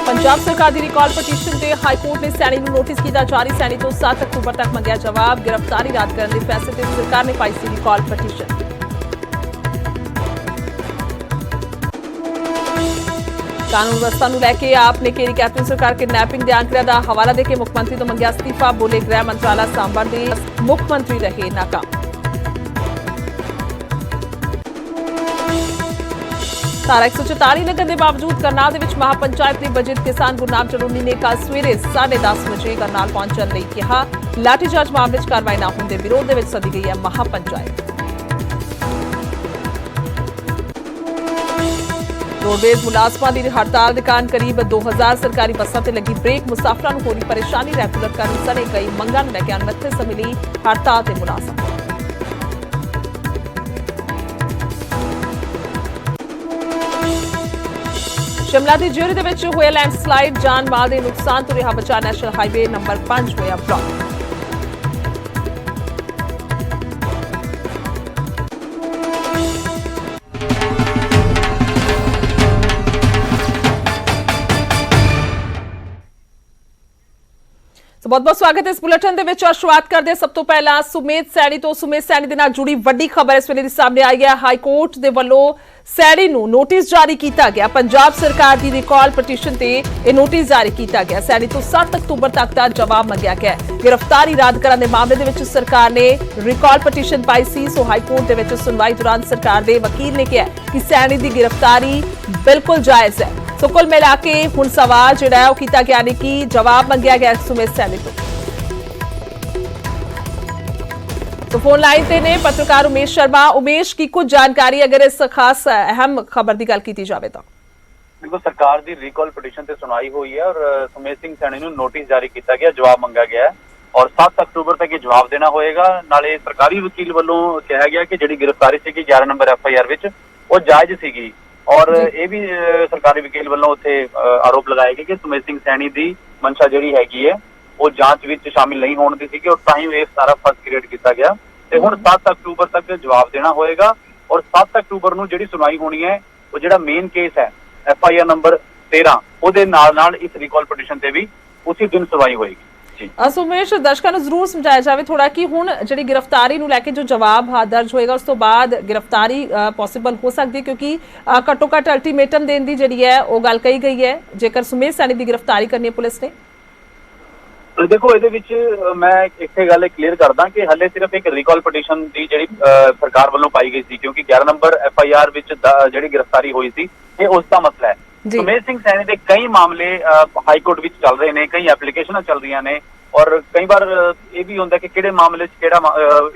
पंजाब सरकार की recall petition से हाईकोर्ट ने सैनी को नोटिस किया जारी। सैनी तो 7 अक्तूबर तक मंगया जवाब। गिरफ्तारी रद्द करने के फैसले से सरकार ने पाई सी रिकॉल पटीशन। कानून व्यवस्था को लैके आप ने घेरी कैप्टन सरकार किडनैपिंग के आंकड़े का हवाला देके मुख्यमंत्री तो मंगया इस्तीफा। बोले गृह मंत्रालय सांभण दे मुख्यमंत्री रहे नाकाम। धारा 144 लगन के बावजूद करनाल के महापंचायत ने बजट किसान गुरनाम चरूनी ने कल सवेरे 10:30 बजे करनाल पहुंचने लिए कहा। लाठीचार्ज मामले में कार्रवाई न होने के विरोध में सदी गई है महापंचायत। रोडवेज मुलाजमां की हड़ताल के कारण करीब 2000 सरकारी बसां ते लगी ब्रेक। मुसाफिरां नूं हो रही परेशानी रेगूलर करने सने कई मंगां नूं लैके अनमिथे समय लई हड़ताल ते मुलाजम। शिमला की ज्यूरी दे विच होया लैंडस्लाइड। जान माल के नुकसान तो रहा बचा। नैशनल हाईवे नंबर 5 होया ब्लॉक। बहुत बहुत स्वागत है इस बुलेटिन के शुरुआत करते सब तो पहला सुमेध सैनी तो। सुमेध सैनी के नाल जुड़ी वड्डी खबर इस वेले सामने आई है। हाईकोर्ट के वलों सैनी नूं नोटिस जारी किया गया। पंजाब सरकार की रिकॉल पटीशन से यह नोटिस जारी किया गया। सैनी तो 7 अक्तूबर तक का जवाब मंगया गया। गिरफ्तारी रद्द करने के मामले में सरकार ने रिकॉल पटीशन पाई सी। सो हाईकोर्ट के सुनवाई दौरान सरकार के वकील ने कहा कि सैनी की गिरफ्तारी बिल्कुल जायज है। सो कुल मिला के हुण सवाल जिहड़ा है किया गया ने कि जवाब मंगया गया सुमेध सैनी तो फोन लाइन ते ने पत्रकार उमेश शर्मा। उमेश की कुछ जानकारी अगर इस खास अहम खबर की गल की जाए तो। देखो, सरकार की रिकॉल पटीशन से सुनवाई हुई है और सुमेध सिंह सैनी को नोटिस जारी किया गया, जवाब मंगा गया है और 7 अक्तूबर तक ये जवाब देना होएगा। नाले सरकारी वकील वालों कहा गया कि जिहड़ी गिरफ्तारी सी 11 नंबर FIR विच वो जायज सी और ये भी सरकारी वकील वालों उत्थे आरोप लगाए गए कि सुमेध सिंह सैनी की मंशा जिहड़ी हैगी है वो जांच विच शामिल नहीं होने दी सी और तां ही सारा फर्ज क्रिएट किया गया। ते हुण 7 अक्तूबर तक जवाब देना होएगा और 7 अक्तूबर नूं जिहड़ी सुनवाई होनी है वो जिहड़ा मेन केस है FIR नंबर 13 ਉਹਦੇ ਨਾਲ इस रिकॉल पटीशन से भी उसी दिन सुनवाई होएगी। सुमेश दर्शकों को जरूर समझाया जाए थोड़ा कि हुण जिहड़ी गिरफ्तारी नूं लैके जो जवाब दर्ज होएगा उस तो बाद गिरफ्तारी पॉसिबल हो सकती है क्योंकि घट्टो घट्ट अल्टीमेटम देने की जिहड़ी है वो गल कही गई है जेकर सुमेध सैनी की गिरफ्तारी करनी है पुलिस ने। देखो, ये मैं एक गल क्लीयर करदा कि हले सिर्फ एक रिकॉल पटीशन की जिहड़ी सरकार वालों पाई गई थी क्योंकि 11 नंबर FIR विच जिहड़ी गिरफ्तारी हुई थी ये उसका मसला है। सुमेध सिंह सैनी के कई मामले हाईकोर्ट विच चल रहे हैं, कई एप्लीकेशन चल रही ने और कई बार ये भी होंगे कि किहड़े मामले किहड़ा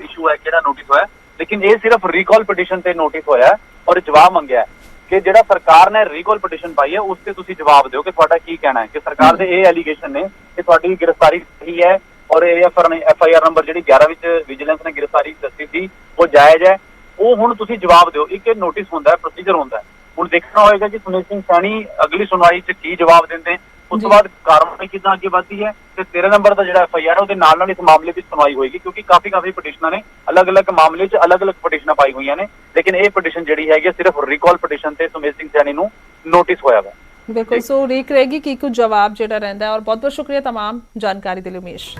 इशू है, किहड़ा नोटिस होया, लेकिन ये सिर्फ रिकॉल पटीशन से नोटिस होया और जवाब मंगया है कि जिहड़ा सरकार ने रिकॉल पटीशन पाई है उससे तुसीं जवाब दिओ कि तुहाडा की कहना है कि सरकार दे ये एलीगेशन ने कि तुहाडी गिरफ्तारी सही है और FIR नंबर जिहड़ी 11 विच विजिलेंस ने गिरफ्तारी दस्सी थी वो जायज है। वो हुण तुसीं जवाब दिओ। एक नोटिस होंदा है, प्रोसीजर होंदा है। हुण देखना होएगा कि सुमेध सिंह सैनी अगली सुनवाई च की जवाब देंदे, उस तो बाद कार्रवाई कितना आगे बढ़ती है। 13 नंबर का जिहड़ा FIR है उसदे नाल इस मामले की सुनवाई होएगी क्योंकि काफी पटिशनर ने अलग अलग मामले च अलग अलग पटिशनां पाई हुई ने, लेकिन ये पटिशन जिहड़ी है सिर्फ रिकॉल पटिशन से सुमेध सिंह सैनी नूं नोटिस होया है। बिल्कुल, सो उड़ीक रहेगी कि कुछ जवाब जिहड़ा रहिंदा है और बहुत बहुत शुक्रिया तमाम जानकारी दे लई उमेश।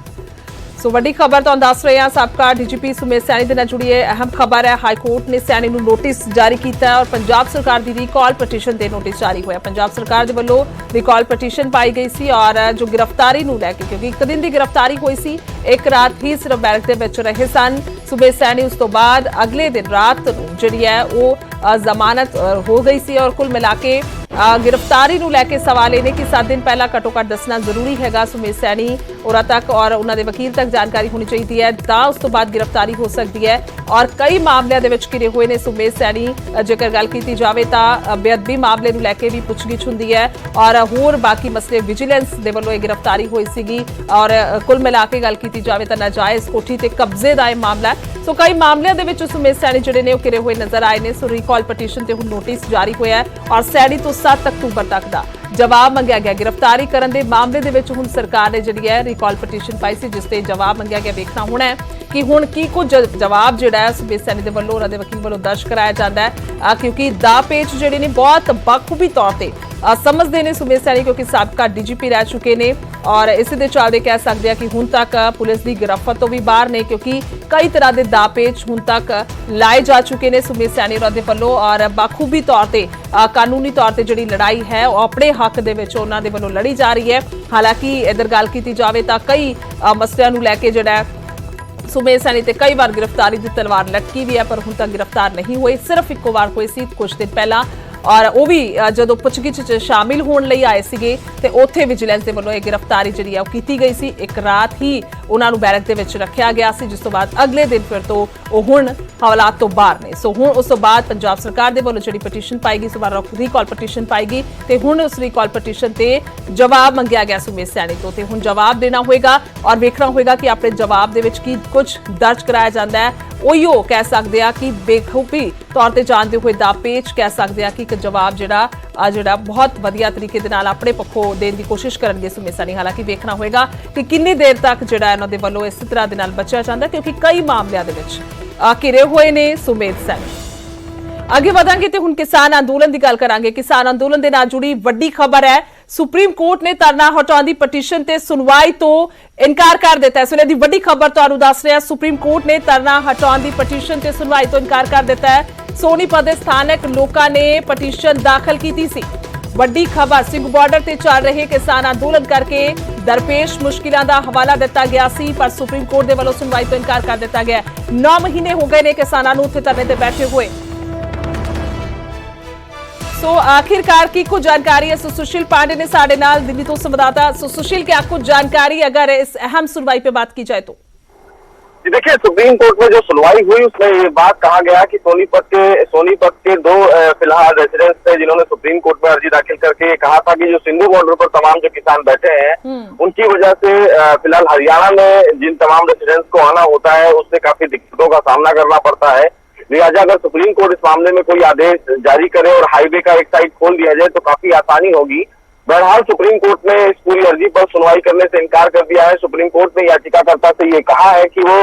सो वड्डी खबर तो दस रहे हैं साबका DGP सुमेध सैनी के नाल जुड़ी है अहम खबर है। हाईकोर्ट ने सैनी नूं नोटिस जारी किया है और पंजाब सरकार की रिकॉल पटीशन से नोटिस जारी होया। पंजाब सरकार के वलों रिकॉल पटीशन पाई गई सी और जो गिरफ्तारी नूं लैके क्योंकि एक दिन की गिरफ्तारी हुई सी, एक रात ही सिर्फ बैरक दे विच रहे सन सुमेध सैनी। उस तो बाद अगले दिन रात नूं जिहड़ी है वो जमानत हो गई सी और कुल मिला के गिरफ्तारी नूं लैके सवाल ये कि 7 दिन पहला घट्टो घट्ट दसना जरूरी हैगा सुमेध सैनी होरां तक और उन्होंने वकील तक जानकारी होनी चाहिए है तां उस तो बाद गिरफ्तारी हो सकती है। और कई मामलों के घिरे हुए ने सुमेध सैनी। जेकर गल की जाए तो बेअदबी मामले नूं लैके भी पुछगिछ हुंदी है और होर बाकी मसले विजिलेंस दे वल्लों गिरफ्तारी हुई सीगी और कुल मिला के गल की जाए तो नाजायज़ कोठी ते कब्जे का यह मामला है। सो कई मामलों के सुमेध सैनी जिहड़े ने घिरे हुए नजर आए ने। सो रिकॉल पटीशन ते हुण नोटिस जारी होया है और सैनी तो 7 अक्तूबर तक का जवाब मंगया गया। गिरफ्तारी करने के मामले दे विच हुण सरकार ने जिहड़ी है रिकॉल पटीशन पाई सी जिसते जवाब मंगया गया। देखना होना है कि हुण की कुछ जवाब जिहड़ा है सुमेध सैनी दे वल्लों उन्हां दे वकील वल्लों दर्ज कराया जांदा है क्योंकि दा पेच जिहड़े ने बहुत बखूबी तौर ते ਸਮਝਦੇ ਨੇ ਸੁਮੇਧ ਸੈਣੀ, ਕਿਉਂਕਿ ਸਾਬਕਾ ਡੀਜੀਪੀ ਰਹਿ ਚੁੱਕੇ ਨੇ ਔਰ ਇਸੇ ਦੇ ਚੱਲਦੇ ਕਹਿ ਸਕਦੇ ਆ ਕਿ ਹੁਣ ਤੱਕ ਪੁਲਿਸ ਦੀ ਗਿਰਫਤ ਤੋਂ ਵੀ ਬਾਹਰ ਨੇ, ਕਿਉਂਕਿ ਕਈ ਤਰ੍ਹਾਂ ਦੇ ਦਾਅਪੇਚ ਹੁਣ ਤੱਕ ਲਾਏ ਜਾ ਚੁੱਕੇ ਨੇ ਸੁਮੇਧ ਸੈਣੀ ਹੋਰਾਂ ਦੇ ਵੱਲੋਂ ਔਰ ਬਾਖੂਬੀ ਤੌਰ ਤੇ ਕਾਨੂੰਨੀ ਤੌਰ ਤੇ ਜਿਹੜੀ ਲੜਾਈ ਹੈ ਉਹ ਆਪਣੇ ਹੱਕ ਦੇ ਵਿੱਚ ਉਹਨਾਂ ਦੇ ਵੱਲੋਂ ਲੜੀ ਜਾ ਰਹੀ ਹੈ। ਹਾਲਾਂਕਿ ਇਧਰ ਗੱਲ ਕੀਤੀ ਜਾਵੇ ਤਾਂ ਕਈ ਮਸਲਿਆਂ ਨੂੰ ਲੈ ਕੇ ਜਿਹੜਾ ਸੁਮੇਧ ਸੈਣੀ ਤੇ ਕਈ ਵਾਰ ਗ੍ਰਿਫਤਾਰੀ ਦੀ ਤਲਵਾਰ ਲਟਕੀ ਵੀ ਹੈ, ਪਰ ਹੁਣ ਤੱਕ ਗ੍ਰਿਫਤਾਰ ਨਹੀਂ ਹੋਏ। ਸਿਰਫ ਇੱਕੋ ਵਾਰ ਹੋਏ ਸੀ ਕੁਝ ਦਿਨ ਪਹਿਲਾਂ ਔਰ ਉਹ ਵੀ ਜਦੋਂ ਪੁੱਛਗਿੱਛ 'ਚ ਸ਼ਾਮਿਲ ਹੋਣ ਲਈ ਆਏ ਸੀਗੇ ਤੇ ਉੱਥੇ ਵਿਜੀਲੈਂਸ ਦੇ ਵੱਲੋਂ ਇਹ ਗ੍ਰਿਫਤਾਰੀ ਜਿਹੜੀ ਆ ਉਹ ਕੀਤੀ ਗਈ ਸੀ। ਇੱਕ ਰਾਤ ਹੀ ਉਹਨਾਂ ਨੂੰ ਬੈਰਕ ਦੇ ਵਿੱਚ ਰੱਖਿਆ ਗਿਆ ਸੀ, ਜਿਸ ਤੋਂ ਬਾਅਦ ਅਗਲੇ ਦਿਨ ਫਿਰ ਤੋਂ ਉਹ ਹੁਣ ਹਵਾਲਾਤ ਤੋਂ ਬਾਹਰ ਨੇ। ਸੋ ਹੁਣ ਉਸ ਤੋਂ ਬਾਅਦ ਪੰਜਾਬ ਸਰਕਾਰ ਦੇ ਵੱਲੋਂ ਜਿਹੜੀ ਪਟੀਸ਼ਨ ਪਾਏਗੀ, ਇਸ ਵਾਰ ਰੀਕਾਲ ਪਟੀਸ਼ਨ ਪਾਏਗੀ ਤੇ ਹੁਣ ਉਸ ਰੀਕਾਲ ਪਟੀਸ਼ਨ ਤੇ ਜਵਾਬ ਮੰਗਿਆ ਗਿਆ ਸੁਮੇਧ ਸੈਣੀ ਤੋਂ ਤੇ ਹੁਣ ਜਵਾਬ ਦੇਣਾ ਹੋਏਗਾ ਔਰ ਵੇਖਣਾ ਹੋਏਗਾ ਕਿ ਆਪਣੇ ਜਵਾਬ ਦੇ ਵਿੱਚ ਕੀ ਕੁਝ ਦਰਜ ਕਰਾਇਆ ਜਾਂਦਾ ਹੈ। ਉਹੀਓ ਕਹਿ ਸਕਦੇ ਆ ਕਿ ਬੇਖੂਬੀ ਤੌਰ ਤੇ ਜਾਣਦੇ ਹੋਏ ਦਾਪੇਚ ਕਹਿ ਸਕਦੇ ਆ ਕਿ ਇੱਕ ਜਵਾਬ ਜਿਹੜਾ ਬਹੁਤ ਵਧੀਆ ਤਰੀਕੇ ਦੇ ਨਾਲ ਆਪਣੇ ਪੱਖੋਂ ਦੇਣ ਦੀ ਕੋਸ਼ਿਸ਼ ਕਰਨਗੇ ਸੁਮੇਧ ਸੈਣੀ। ਹਾਲਾਂਕਿ ਵੇਖਣਾ ਹੋਏਗਾ ਕਿ ਕਿੰਨੀ ਦੇਰ ਤੱਕ ਜਿਹੜਾ ਇਹਨਾਂ ਦੇ ਵੱਲੋਂ ਇਸ ਤਰ੍ਹਾਂ ਦੇ ਨਾਲ ਬਚਿਆ ਜਾਂਦਾ, ਕਿਉਂਕਿ ਕਈ ਮਾਮਲਿਆਂ ਦੇ ਵਿੱਚ ਘਿਰੇ ਹੋਏ ਨੇ ਸੁਮੇਧ ਸੈਣੀ। ਅੱਗੇ ਵਧਾਂਗੇ ਤੇ ਹੁਣ ਕਿਸਾਨ ਅੰਦੋਲਨ ਦੀ ਗੱਲ ਕਰਾਂਗੇ। ਕਿਸਾਨ ਅੰਦੋਲਨ ਦੇ ਨਾਲ ਜੁੜੀ ਵੱਡੀ ਖਬਰ ਹੈ, ਸੁਪਰੀਮ ਕੋਰਟ ਨੇ ਧਰਨਾ ਹਟਾਉਣ ਦੀ ਪਟੀਸ਼ਨ ਤੇ ਸੁਣਵਾਈ ਤੋਂ ਇਨਕਾਰ ਕਰ ਦਿੱਤਾ ਹੈ। ਇਸ ਵੇਲੇ ਦੀ ਵੱਡੀ ਖਬਰ ਤੁਹਾਨੂੰ ਦੱਸ ਰਿਹਾ, ਸੁਪਰੀਮ ਕੋਰਟ ਨੇ ਧਰਨਾ ਹਟਾਉਣ ਦੀ ਪਟੀਸ਼ਨ ਤੇ ਸੁਣਵਾਈ ਤੋਂ ਇਨਕਾਰ ਕਰ ਦਿੱਤਾ ਹੈ। ਸੋਨੀਪਤ ਦੇ ਸਥਾਨਕ ਲੋਕਾਂ ਨੇ ਪਟੀਸ਼ਨ ਦਾਖਲ ਕੀਤੀ ਸੀ। ਵੱਡੀ ਖਬਰ, ਸਿੰਘ ਬਾਰਡਰ ਤੇ ਚੱਲ ਰਹੇ ਕਿਸਾਨ ਅੰਦੋਲਨ ਕਰਕੇ ਦਰਪੇਸ਼ ਮੁਸ਼ਕਿਲਾਂ ਦਾ ਹਵਾਲਾ ਦਿੱਤਾ ਗਿਆ ਸੀ, ਪਰ ਸੁਪਰੀਮ ਕੋਰਟ ਦੇ ਵੱਲੋਂ ਸੁਣਵਾਈ ਤੋਂ ਇਨਕਾਰ ਕਰ ਦਿੱਤਾ ਗਿਆ। 9 ਮਹੀਨੇ ਹੋ ਗਏ ਨੇ ਕਿਸਾਨਾਂ ਨੂੰ ਉੱਥੇ ਧਰਨੇ ਤੇ ਬੈਠੇ ਹੋਏ। सो आखिरकार की कुछ जानकारी है, सुशील पांडे ने साढ़े नाल दिल्ली तो संवाददाता। सुशील, क्या कुछ जानकारी अगर इस अहम सुनवाई पे बात की जाए तो? देखिए, सुप्रीम कोर्ट में जो सुनवाई हुई उसमें ये बात कहा गया कि सोनीपत के 2 फिलहाल रेजिडेंट्स थे जिन्होंने सुप्रीम कोर्ट में अर्जी दाखिल करके कहा था कि जो सिंधु बॉर्डर पर तमाम जो किसान बैठे हैं उनकी वजह से फिलहाल हरियाणा में जिन तमाम रेजिडेंट्स को आना होता है उससे काफी दिक्कतों का सामना करना पड़ता है। लिहाजा अगर सुप्रीम कोर्ट इस मामले में कोई आदेश जारी करे और हाईवे का एक साइड खोल दिया जाए तो काफी आसानी होगी। बहरहाल सुप्रीम कोर्ट ने इस पूरी अर्जी पर सुनवाई करने से इनकार कर दिया है। सुप्रीम कोर्ट ने याचिकाकर्ता से ये कहा है कि वो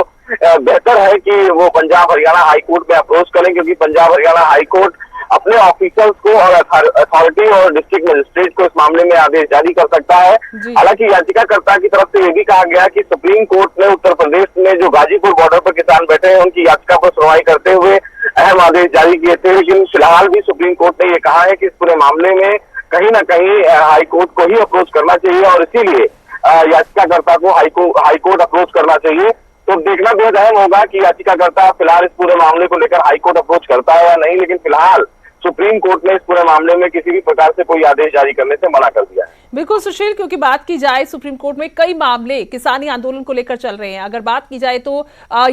बेहतर है कि वो पंजाब हरियाणा हाईकोर्ट में अप्रोच करें, क्योंकि पंजाब हरियाणा हाईकोर्ट अपने ऑफिसर्स को और अथॉरिटी और डिस्ट्रिक्ट मजिस्ट्रेट को इस मामले में आदेश जारी कर सकता है। हालांकि याचिकाकर्ता की तरफ से यह भी कहा गया कि सुप्रीम कोर्ट ने उत्तर प्रदेश में जो गाजीपुर बॉर्डर पर किसान बैठे हैं उनकी याचिका पर सुनवाई करते हुए अहम आदेश जारी किए थे, लेकिन फिलहाल भी सुप्रीम कोर्ट ने यह कहा है कि इस पूरे मामले में कहीं ना कहीं हाईकोर्ट को ही अप्रोच करना चाहिए और इसीलिए याचिकाकर्ता को हाईकोर्ट अप्रोच करना चाहिए। तो देखना बेहद अहम होगा कि याचिकाकर्ता फिलहाल इस पूरे मामले को लेकर हाईकोर्ट अप्रोच करता है या नहीं, लेकिन फिलहाल सुप्रीम कोर्ट ने इस पूरे मामले में किसी भी प्रकार से कोई आदेश जारी करने से मना कर दिया है। बिल्कुल सुशील, क्योंकि बात की जाए सुप्रीम कोर्ट में कई मामले किसानी आंदोलन को लेकर चल रहे हैं। अगर बात की जाए तो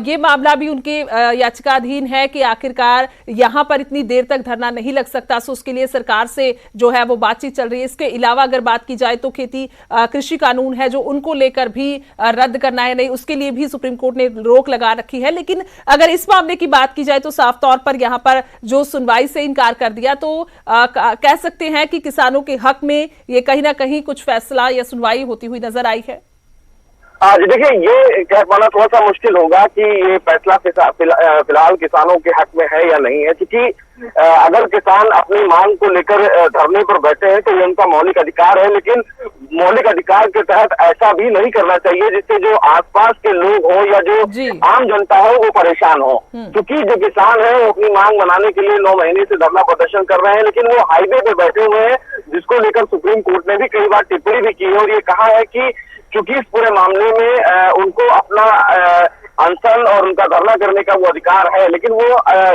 ये मामला भी उनके याचिकाधीन है कि आखिरकार यहाँ पर इतनी देर तक धरना नहीं लग सकता, सो उसके लिए सरकार से जो है वो बातचीत चल रही है। इसके अलावा अगर बात की जाए तो खेती कृषि कानून है जो उनको लेकर भी रद्द करना है नहीं, उसके लिए भी सुप्रीम कोर्ट ने रोक लगा रखी है। लेकिन अगर इस मामले की बात की जाए तो साफ तौर पर यहाँ पर जो सुनवाई से इनकार कर दिया, तो कह सकते हैं कि किसानों के हक में ये कहीं ना कहीं कुछ फैसला या सुनवाई होती हुई नजर आई है। देखिए, ये कह पाना थोड़ा सा मुश्किल होगा कि ये फैसला फिलहाल किसानों के हक में है या नहीं है, क्योंकि अगर किसान अपनी मांग को लेकर धरने पर बैठे हैं तो ये उनका मौलिक अधिकार है, लेकिन मौलिक अधिकार के तहत ऐसा भी नहीं करना चाहिए जिससे जो आसपास के लोग हो या जो आम जनता हो वो परेशान हो। क्योंकि जो किसान है वो अपनी मांग बनाने के लिए 9 महीने से धरना प्रदर्शन कर रहे हैं, लेकिन वो हाईवे पे बैठे हुए हैं, जिसको लेकर सुप्रीम कोर्ट ने भी कई बार टिप्पणी भी की है और ये कहा है कि क्योंकि इस पूरे मामले में उनको अपना अनशन और उनका धरना करने का वो अधिकार है, लेकिन वो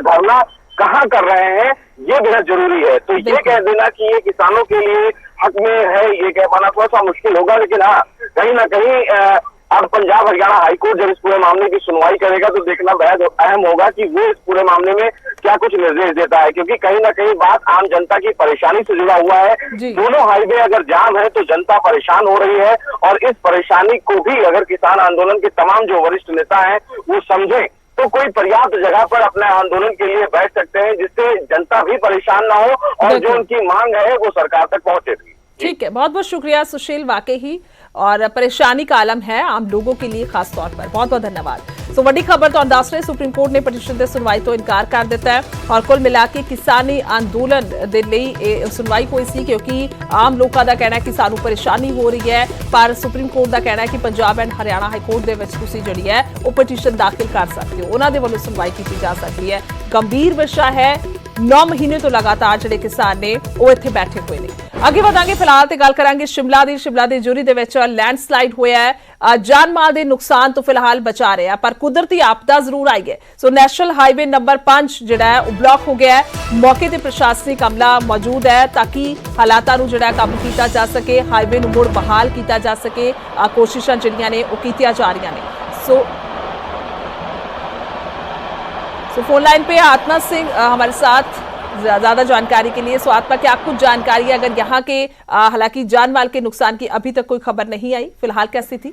धरना कहाँ कर रहे हैं ये बेहद जरूरी है। तो ये कह देना कि ये किसानों के लिए हक में है, ये कह पाना थोड़ा सा मुश्किल होगा, लेकिन हाँ कहीं ना कहीं अब पंजाब हरियाणा हाईकोर्ट जब इस पूरे मामले की सुनवाई करेगा तो देखना बेहद अहम होगा कि वो इस पूरे मामले में क्या कुछ निर्देश देता है, क्योंकि कहीं ना कहीं बात आम जनता की परेशानी से जुड़ा हुआ है। दोनों हाईवे अगर जाम है तो जनता परेशान हो रही है और इस परेशानी को भी अगर किसान आंदोलन के तमाम जो वरिष्ठ नेता हैं वो समझें तो कोई पर्याप्त जगह पर अपने आंदोलन के लिए बैठ सकते हैं, जिससे जनता भी परेशान ना हो और जो उनकी मांग है वो सरकार तक पहुंचेगी। ठीक है, बहुत बहुत शुक्रिया सुशील, वाकई ही और परेशानी का आलम है आम लोगों के लिए खास तौर पर। बहुत बहुत धन्यवाद। ਸੋ ਵੱਡੀ ਖਬਰ ਤੁਹਾਨੂੰ ਦੱਸ ਰਹੇ, ਸੁਪਰੀਮ ਕੋਰਟ ਨੇ ਪਟੀਸ਼ਨ ਦੇ ਸੁਣਵਾਈ ਤੋਂ ਇਨਕਾਰ ਕਰ ਦਿੱਤਾ ਹੈ ਔਰ ਕੁੱਲ ਮਿਲਾ ਕੇ ਕਿਸਾਨੀ ਅੰਦੋਲਨ ਦੇ ਲਈ ਇਹ ਸੁਣਵਾਈ ਹੋਈ ਸੀ, ਕਿਉਂਕਿ ਆਮ ਲੋਕਾਂ ਦਾ ਕਹਿਣਾ ਹੈ ਕਿ ਸਾਨੂੰ ਪਰੇਸ਼ਾਨੀ ਹੋ ਰਹੀ ਹੈ, ਪਰ ਸੁਪਰੀਮ ਕੋਰਟ ਦਾ ਕਹਿਣਾ ਹੈ ਕਿ Punjab and Haryana high court ਦੇ ਵਿੱਚ ਤੁਸੀਂ ਜਿਹੜੀ ਹੈ ਉਹ ਪਟੀਸ਼ਨ ਦਾਖਲ ਕਰ ਸਕਦੇ ਹੋ, ਉਹਨਾਂ ਦੇ ਵੱਲੋਂ ਸੁਣਵਾਈ ਕੀਤੀ ਜਾ ਸਕਦੀ ਹੈ। ਗੰਭੀਰ ਵਿਸ਼ਾ ਹੈ, 9 ਮਹੀਨੇ ਤੋਂ ਲਗਾਤਾਰ ਜਿਹੜੇ ਕਿਸਾਨ ਨੇ ਉਹ ਇੱਥੇ ਬੈਠੇ ਹੋਏ ਨੇ। ਅੱਗੇ ਵਧਾਂਗੇ, ਫਿਲਹਾਲ ਤੇ ਗੱਲ ਕਰਾਂਗੇ ਸ਼ਿਮਲਾ ਦੀ ਜੂਰੀ ਦੇ ਵਿੱਚ ਲੈਂਡਸਲਾਈਡ ਹੋਇਆ ਹੈ, ਜਾਨ ਮਾਲ ਦੇ ਨੁਕਸਾਨ ਤੋਂ ਫਿਲਹਾਲ ਬਚਾ ਰਿਹਾ, ਪਰ ਕੁਦਰਤੀ ਆਪਦਾ ਜ਼ਰੂਰ ਆਈ ਹੈ। ਸੋ ਨੈਸ਼ਨਲ ਹਾਈਵੇ ਨੰਬਰ 5 ਜਿਹੜਾ ਹੈ ਉਹ ਬਲੌਕ ਹੋ ਗਿਆ ਹੈ। ਮੌਕੇ ਤੇ ਪ੍ਰਸ਼ਾਸਨਿਕ ਅਮਲਾ ਮੌਜੂਦ ਹੈ ਤਾਂ ਕਿ ਹਾਲਾਤਾਂ ਨੂੰ ਜਿਹੜਾ ਕਾਬੂ ਕੀਤਾ ਜਾ ਸਕੇ, ਹਾਈਵੇ ਨੂੰ ਮੁੜ ਬਹਾਲ ਕੀਤਾ ਜਾ ਸਕੇ। ਕੋਸ਼ਿਸ਼ਾਂ ਜਿਹੜੀਆਂ ਨੇ ਉਹ ਕੀਤੀਆਂ ਜਾ ਰਹੀਆਂ ਨੇ। सो फोन लाइन पे आत्मा सिंह हमारे साथ ज्यादा जानकारी के लिए। सो आत्मा, क्या कुछ जानकारी है? अगर यहाँ के हालांकि जान माल के नुकसान की अभी तक कोई खबर नहीं आई, फिलहाल क्या स्थिति?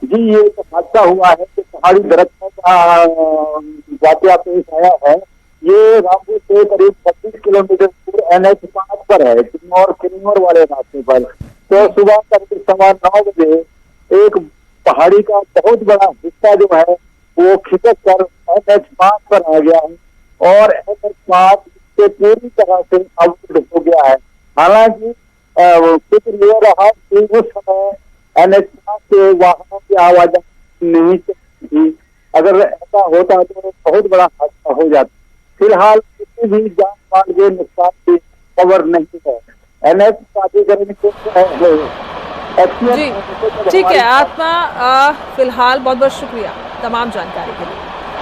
जी, ये हादसा हुआ है कि पहाड़ी दरख्त का वाकया पेश आया है। ये रामपुर से करीब 25 किलोमीटर दूर NH 5 पर है, किन्नौर वाले रास्ते पर। तो सुबह करीब 9:15 बजे एक पहाड़ी का बहुत बड़ा हिस्सा जो है वो खिसक कर NH 5 पर आ गया है और NH 5 से पूरी तरह से अवरुद्ध हो गया है। हालांकि कुछ ये रहा कि उस समय NH 5 से वाहनों की आवाजाही नहीं चलती थी। अगर ऐसा होता तो बहुत बड़ा हादसा हो जाता। फिलहाल किसी भी जान माल के नुकसान की खबर नहीं है। NH प्राधिकरण के जी ठीक है आत्मा, फिलहाल बहुत बहुत शुक्रिया तमाम जानकारी के लिए।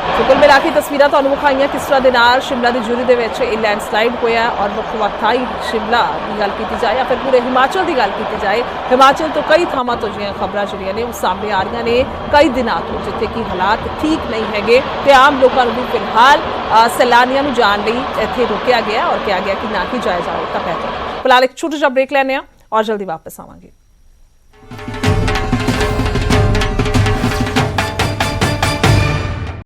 तो कुल मिला के तस्वीरां ਤੁਹਾਨੂੰ ਵਿਖਾਈਆਂ ਕਿਸ ਤਰ੍ਹਾਂ ਦੇ ਨਾਲ ਸ਼ਿਮਲਾ ਦੀ ਜੂਰੀ ਦੇ ਵਿੱਚ ਇਹ ਲੈਂਡਸਲਾਈਡ ਹੋਇਆ ਔਰ ਵੱਖ-ਵੱਖ ਸ਼ਿਮਲਾ ਦੀ ਗੱਲ ਕੀਤੀ ਜਾਏ ਜਾਂ ਫਿਰ ਪੂਰੇ ਹਿਮਾਚਲ ਦੀ ਗੱਲ ਕੀਤੀ ਜਾਏ, ਹਿਮਾਚਲ ਤੋਂ ਕਈ ਥਾਵਾਂ ਤੋਂ ਜਿਹੜੀਆਂ ਖਬਰਾਂ ਜਿਹੜੀਆਂ ਨੇ ਉਹ ਸਾਹਮਣੇ ਆ ਰਹੀਆਂ ਨੇ ਕਈ ਦਿਨਾਂ ਤੋਂ, ਜਿੱਥੇ ਕਿ ਹਾਲਾਤ ਠੀਕ ਨਹੀਂ ਹੈਗੇ ਤੇ ਆਮ ਲੋਕਾਂ ਨੂੰ ਵੀ ਫਿਲਹਾਲ ਸੈਲਾਨੀਆਂ ਨੂੰ ਜਾਣ ਲਈ ਇੱਥੇ ਰੋਕਿਆ ਗਿਆ ਔਰ ਕਿਹਾ ਗਿਆ ਕਿ ਨਾ ਕਿ ਜਾਇਆ ਜਾਵੇ ਤਾਂ ਬਿਹਤਰ। ਫਿਲਹਾਲ ਇੱਕ ਛੋਟਾ ਜਿਹਾ ਬ੍ਰੇਕ ਲੈਣੇ ਆ ਔਰ ਜਲਦੀ ਵਾਪਸ ਆਵਾਂਗੇ।